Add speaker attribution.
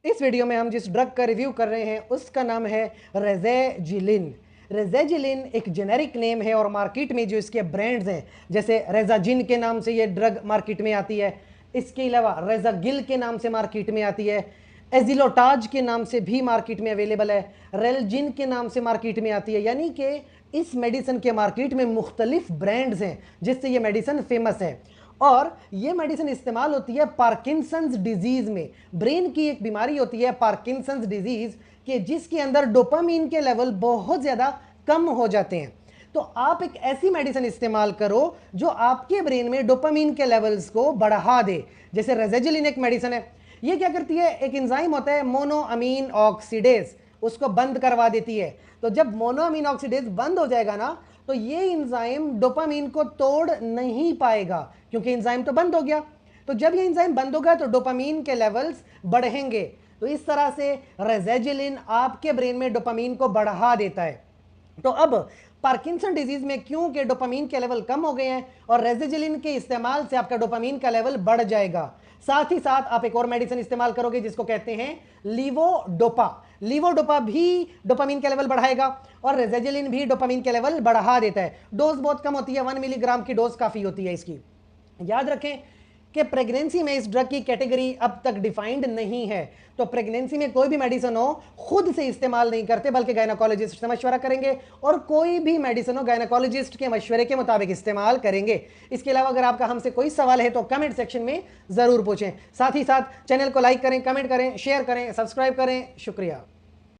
Speaker 1: इस वीडियो में हम जिस ड्रग का रिव्यू कर रहे हैं उसका नाम है रेज़ेजिलिन। रेज़ेजिलिन एक जेनेरिक नेम है और मार्केट में जो इसके ब्रांड्स हैं, जैसे रेज़ाजिन के नाम से ये ड्रग मार्केट में आती है, इसके अलावा रेज़ागिल के नाम से मार्केट में आती है, एजिलोटाज के नाम से भी मार्केट में अवेलेबल है, रेलजिन के नाम से मार्केट में आती है। यानी कि इस मेडिसिन के मार्केट में मुख्तलिफ ब्रांड्स हैं जिससे ये मेडिसिन फेमस है। और ये मेडिसिन इस्तेमाल होती है पार्किंसंस डिजीज में। ब्रेन की एक बीमारी होती है पार्किंसंस डिजीज कि जिसके अंदर डोपामीन के लेवल बहुत ज़्यादा कम हो जाते हैं। तो आप एक ऐसी मेडिसिन इस्तेमाल करो जो आपके ब्रेन में डोपामीन के लेवल्स को बढ़ा दे। जैसे रेज़ेजिलिन एक मेडिसिन है, ये क्या करती है, एक एंजाइम होता है मोनोअमीन ऑक्सीडेज, उसको बंद करवा देती है। तो जब मोनोअमीन ऑक्सीडेज बंद हो जाएगा ना, तो ये एंजाइम डोपामीन को तोड़ नहीं पाएगा क्योंकि एंजाइम तो बंद हो गया। तो जब ये एंजाइम बंद होगा तो डोपामीन के लेवल्स बढ़ेंगे। तो इस तरह से रेज़ेजिलिन आपके ब्रेन में डोपामीन को बढ़ा देता है। तो अब पार्किंसन डिजीज में क्योंकि डोपामीन के लेवल कम हो गए हैं और रेज़ेजिलिन के इस्तेमाल से आपका डोपामीन का लेवल बढ़ जाएगा। साथ ही साथ आप एक और मेडिसिन इस्तेमाल करोगे जिसको कहते हैं लीवोडोपा। लीवोडोपा भी डोपामीन के लेवल बढ़ाएगा और रेज़ेजिलिन भी डोपामीन के लेवल बढ़ा देता है। डोज बहुत कम होती है, 1 मिलीग्राम की डोज काफ़ी होती है इसकी। याद रखें कि प्रेगनेंसी में इस ड्रग की कैटेगरी अब तक डिफाइंड नहीं है। तो प्रेगनेंसी में कोई भी मेडिसिन हो खुद से इस्तेमाल नहीं करते, बल्कि गायनेकोलॉजिस्ट से मशवरा करेंगे और कोई भी मेडिसिन हो गायनेकोलॉजिस्ट के मशवरे के मुताबिक इस्तेमाल करेंगे। इसके अलावा अगर आपका हमसे कोई सवाल है तो कमेंट सेक्शन में ज़रूर पूछें। साथ ही साथ चैनल को लाइक करें, कमेंट करें, शेयर करें, सब्सक्राइब करें। शुक्रिया।